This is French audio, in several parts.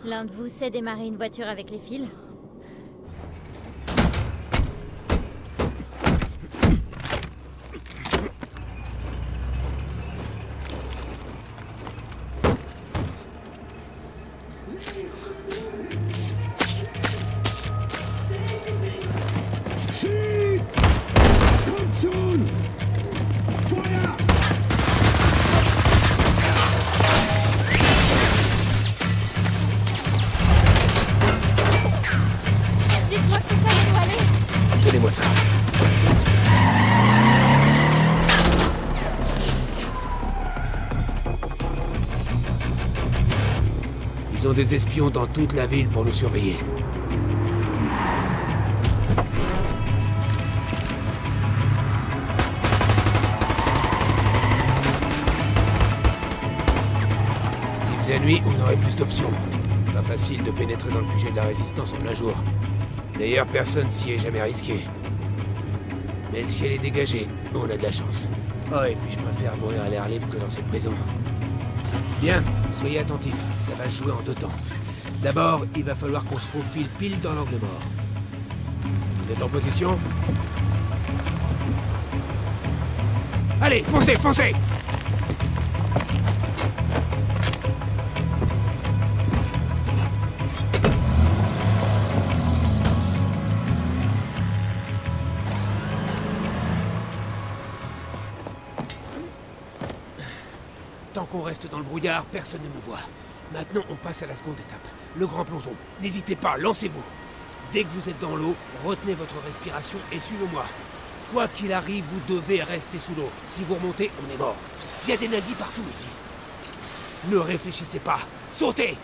L'un de vous sait démarrer une voiture avec les fils? Dites-moi que ça doit aller. Donnez-moi ça. Ils ont des espions dans toute la ville pour nous surveiller. S'il faisait nuit, on aurait plus d'options. Pas facile de pénétrer dans le QG de la Résistance en plein jour. D'ailleurs, personne s'y est jamais risqué. Mais le ciel est dégagé, on a de la chance. Oh, et puis je préfère mourir à l'air libre que dans cette prison. Bien, soyez attentifs, ça va se jouer en deux temps. D'abord, il va falloir qu'on se faufile pile dans l'angle mort. Vous êtes en position? Allez, foncez, foncez! Tant qu'on reste dans le brouillard, personne ne nous voit. Maintenant, on passe à la seconde étape. Le grand plongeon. N'hésitez pas, lancez-vous. Dès que vous êtes dans l'eau, retenez votre respiration et suivez-moi. Quoi qu'il arrive, vous devez rester sous l'eau. Si vous remontez, on est mort. Il y a des nazis partout ici. Ne réfléchissez pas. Sautez!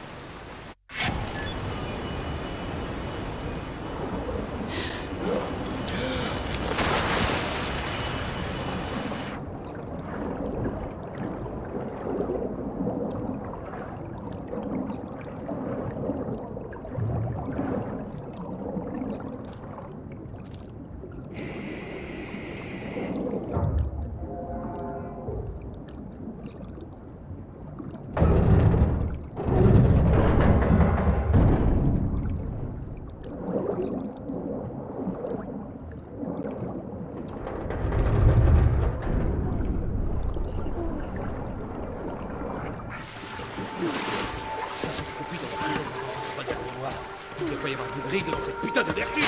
Il ne doit pas y avoir de brigue dans cette putain de vertu. Il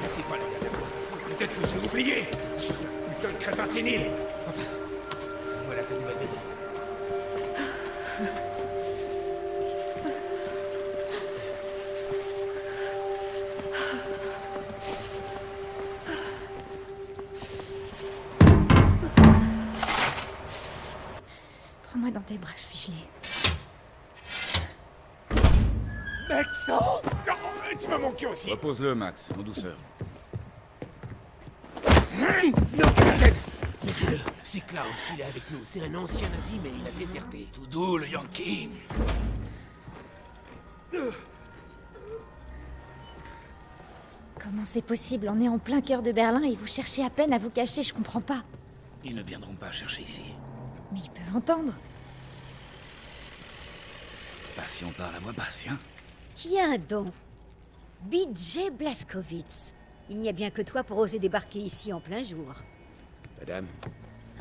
n'était pas la dernière fois. Peut-être que j'ai oublié. Putain de crétin sénile. Enfin, voilà ta nouvelle maison. Prends-moi dans tes bras, je suis gelée. Maxon! Tu m'as manqué aussi. Repose-le, Max, en douceur. Non, capitaine! Laissez-le. C'est Klaus, il est avec nous. C'est un ancien nazi, mais il a déserté. Tout doux, le Yankee. Comment c'est possible? On est en plein cœur de Berlin et vous cherchez à peine à vous cacher, je comprends pas. Ils ne viendront pas chercher ici. Mais ils peuvent entendre. Pas si on parle à voix basse, hein? Tiens donc, BJ Blazkowicz. Il n'y a bien que toi pour oser débarquer ici en plein jour. Madame,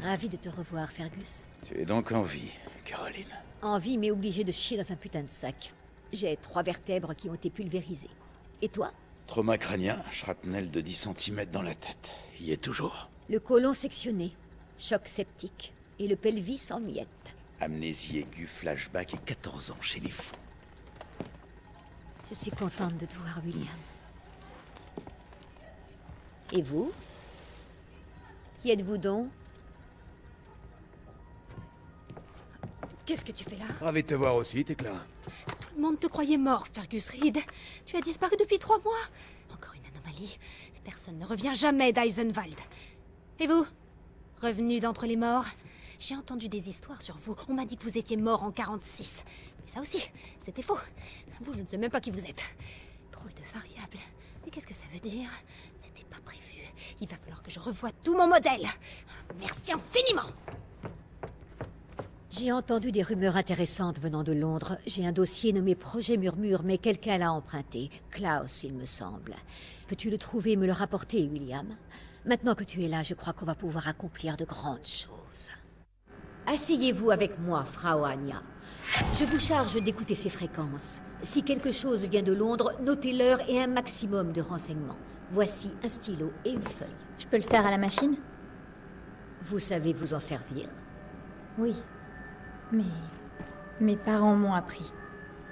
Ravi de te revoir, Fergus. Tu es donc en vie, Caroline. En vie, mais obligé de chier dans un putain de sac. J'ai 3 vertèbres qui ont été pulvérisées. Et toi? Trauma crânien, shrapnel de 10 cm dans la tête. Y est toujours. Le côlon sectionné, choc septique, et le pelvis en miettes. Amnésie aiguë, flashback et 14 ans chez les fous. Je suis contente de te voir, William. Et vous? Qui êtes-vous donc? Qu'est-ce que tu fais là? Ravi de te voir aussi, Tekla. Tout le monde te croyait mort, Fergus Reed. Tu as disparu depuis 3 mois. Encore une anomalie. Personne ne revient jamais d'Eisenwald. Et vous? Revenu d'entre les morts? J'ai entendu des histoires sur vous. On m'a dit que vous étiez mort en 46. Mais ça aussi, c'était faux. Vous, je ne sais même pas qui vous êtes. Drôle de variable. Mais qu'est-ce que ça veut dire? C'était pas prévu. Il va falloir que je revoie tout mon modèle. Merci infiniment. J'ai entendu des rumeurs intéressantes venant de Londres. J'ai un dossier nommé Projet Murmure, mais quelqu'un l'a emprunté. Klaus, il me semble. Peux-tu le trouver et me le rapporter, William? Maintenant que tu es là, je crois qu'on va pouvoir accomplir de grandes choses. Asseyez-vous avec moi, Frau Anya. Je vous charge d'écouter ces fréquences. Si quelque chose vient de Londres, notez l'heure et un maximum de renseignements. Voici un stylo et une feuille. Je peux le faire à la machine? Vous savez vous en servir? Oui. Mais mes parents m'ont appris.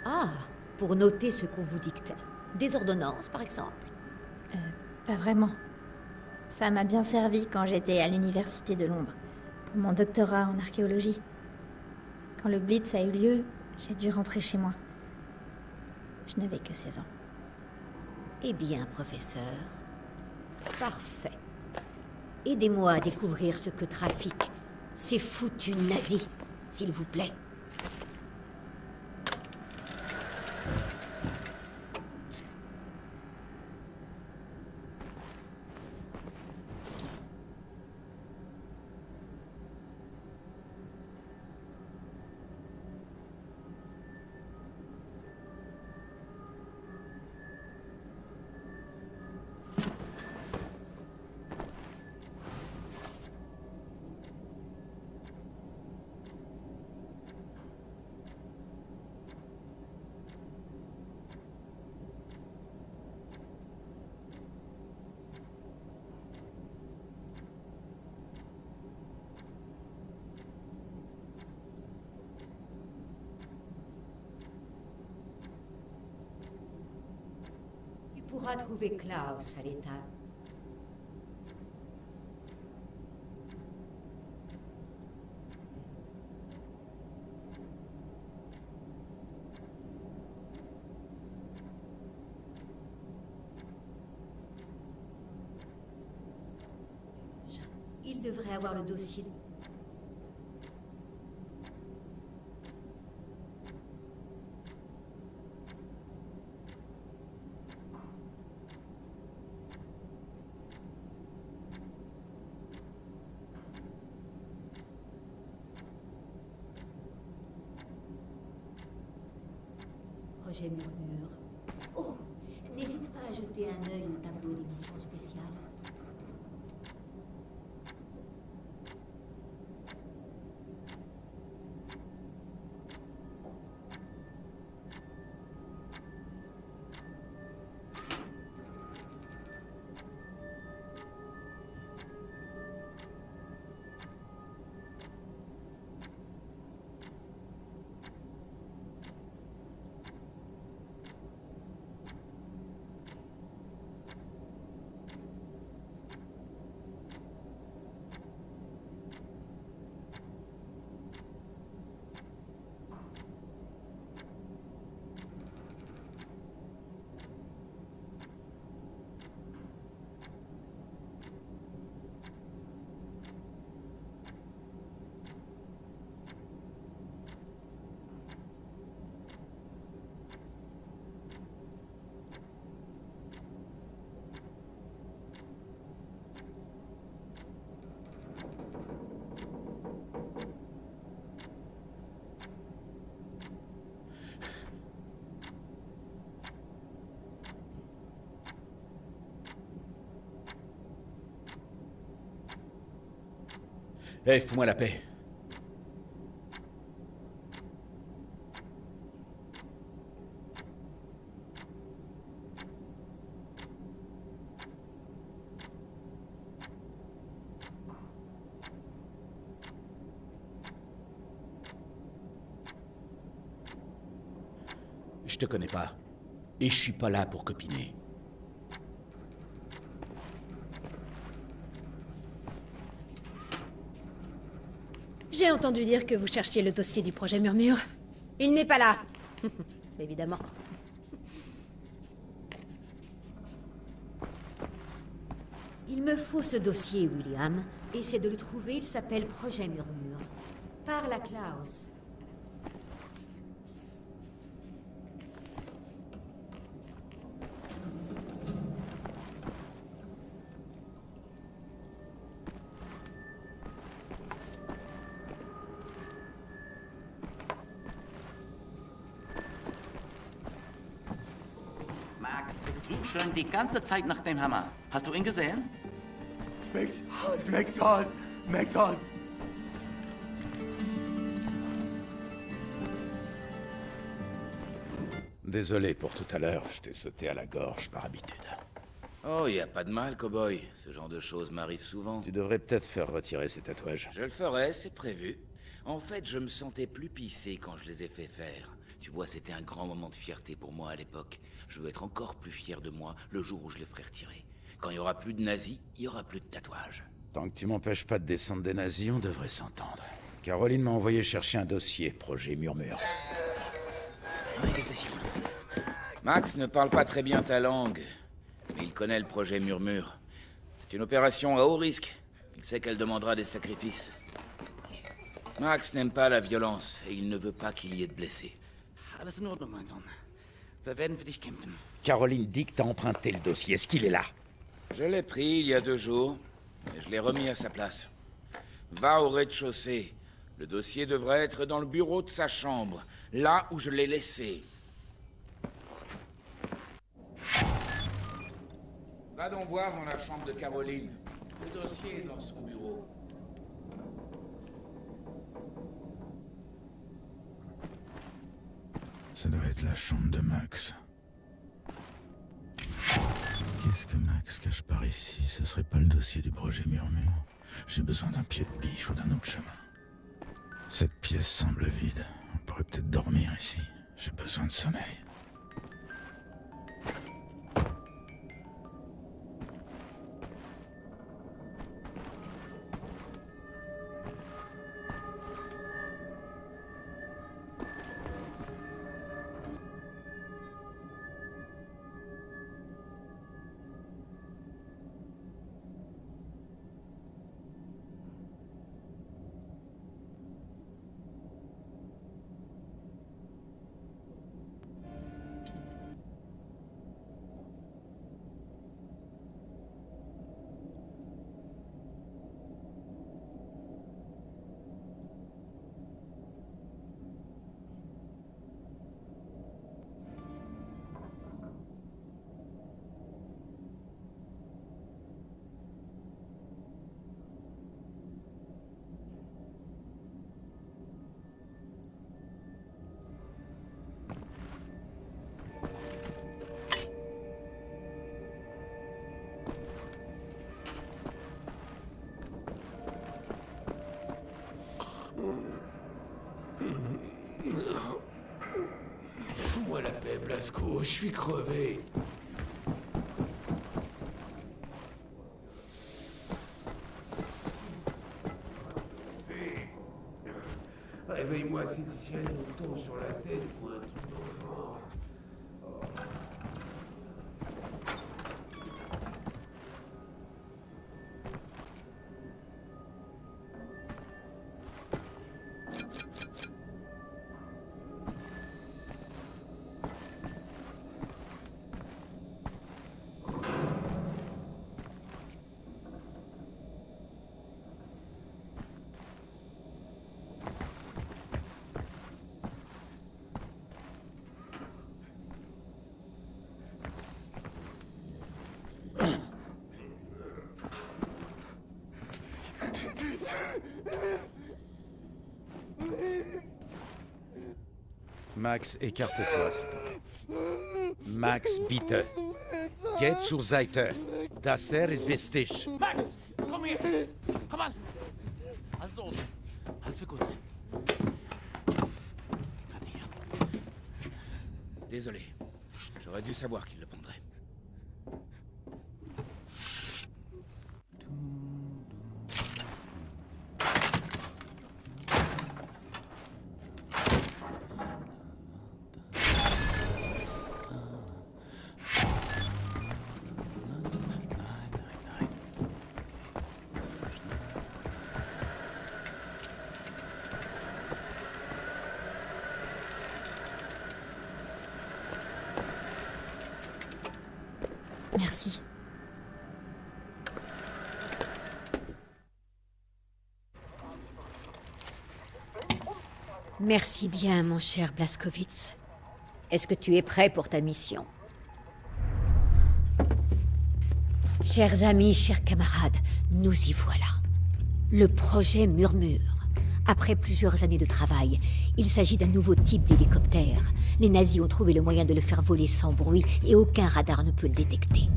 Ah, pour noter ce qu'on vous dictait. Des ordonnances, par exemple? Pas vraiment. Ça m'a bien servi quand j'étais à l'université de Londres, pour mon doctorat en archéologie. Quand le Blitz a eu lieu, j'ai dû rentrer chez moi. Je n'avais que 16 ans. Eh bien, professeur. Parfait. Aidez-moi à découvrir ce que trafiquent ces foutus nazis, s'il vous plaît. Tu pourras trouver Klaus à l'étage. Il devrait avoir le dossier. Projet Murmure. Oh, n'hésite pas à jeter un œil au tableau d'émission spéciale. Hé, fous-moi la paix. Je te connais pas. Et je suis pas là pour copiner. J'ai entendu dire que vous cherchiez le dossier du projet Murmure. Il n'est pas là. Évidemment. Il me faut ce dossier, William. Essaie de le trouver, il s'appelle Projet Murmure. Parle à Klaus. sucht schon die ganze Zeit nach dem Hammer. Hast du ihn gesehen? McToss! Désolé pour tout à l'heure, je t'ai sauté à la gorge par habitude. Oh, y a pas de mal, cowboy. Ce genre de choses m'arrive souvent. Tu devrais peut-être faire retirer ces tatouages. Je le ferai, c'est prévu. En fait, je me sentais plus pissé quand je les ai fait faire. Tu vois, c'était un grand moment de fierté pour moi à l'époque. Je veux être encore plus fier de moi le jour où je les ferai retirer. Quand il y aura plus de nazis, il y aura plus de tatouages. Tant que tu m'empêches pas de descendre des nazis, on devrait s'entendre. Caroline m'a envoyé chercher un dossier, projet Murmure. Max ne parle pas très bien ta langue, mais il connaît le projet Murmure. C'est une opération à haut risque. Il sait qu'elle demandera des sacrifices. Max n'aime pas la violence, et il ne veut pas qu'il y ait de blessés. Alles in Ordnung, mein Sohn. Wir werden für dich kämpfen. Caroline dit que t'as emprunté le dossier, est-ce qu'il est là? Je l'ai pris il y a 2 jours, et je l'ai remis à sa place. Va au rez-de-chaussée. Le dossier devrait être dans le bureau de sa chambre, là où je l'ai laissé. Va donc voir dans la chambre de Caroline. Le dossier est dans son bureau. Ça doit être la chambre de Max. Qu'est-ce que Max cache par ici? Ce serait pas le dossier du projet Murmure. J'ai besoin d'un pied de biche ou d'un autre chemin. Cette pièce semble vide. On pourrait peut-être dormir ici. J'ai besoin de sommeil. Fous-moi la paix, Blasco, je suis crevé. Réveille-moi si le ciel nous tombe sur la tête ou un truc dans le genre. Max, écarte-toi, s'il te plaît. Max, bitte. Geht zur Seite. Das ist wichtig. Max, komm her! Komm an! Alles los. Alles wird gut. Warte hier. Désolé. J'aurais dû savoir qu'il le prendrait. Merci. Merci bien, mon cher Blazkowicz. Est-ce que tu es prêt pour ta mission? Chers amis, chers camarades, nous y voilà. Le projet Murmure. Après plusieurs années de travail, il s'agit d'un nouveau type d'hélicoptère. Les nazis ont trouvé le moyen de le faire voler sans bruit et aucun radar ne peut le détecter.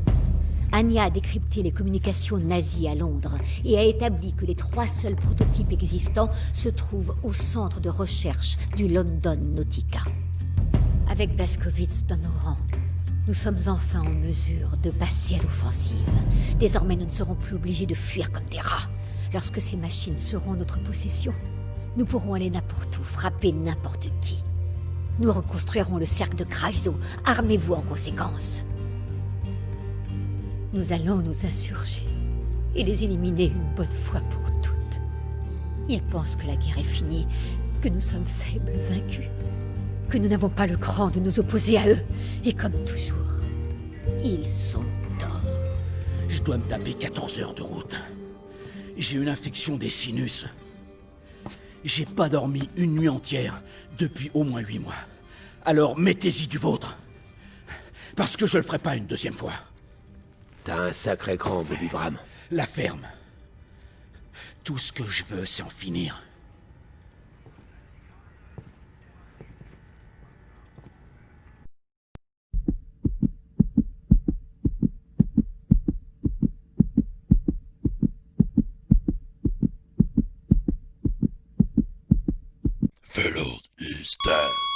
Anya a décrypté les communications nazies à Londres et a établi que les 3 seuls prototypes existants se trouvent au centre de recherche du London Nautica. Avec Blaskowitz dans nos rangs, nous sommes enfin en mesure de passer à l'offensive. Désormais, nous ne serons plus obligés de fuir comme des rats. Lorsque ces machines seront en notre possession, nous pourrons aller n'importe où, frapper n'importe qui. Nous reconstruirons le cercle de Kreisau. Armez-vous en conséquence. Nous allons nous insurger et les éliminer une bonne fois pour toutes. Ils pensent que la guerre est finie, que nous sommes faibles, vaincus, que nous n'avons pas le cran de nous opposer à eux. Et comme toujours, ils sont torts. Je dois me taper 14 heures de route. J'ai une infection des sinus. J'ai pas dormi une nuit entière depuis au moins 8 mois. Alors mettez-y du vôtre. Parce que je le ferai pas une deuxième fois. T'as un sacré cran, Bobby Bram. La ferme. Tout ce que je veux, c'est en finir. Fellow is dead.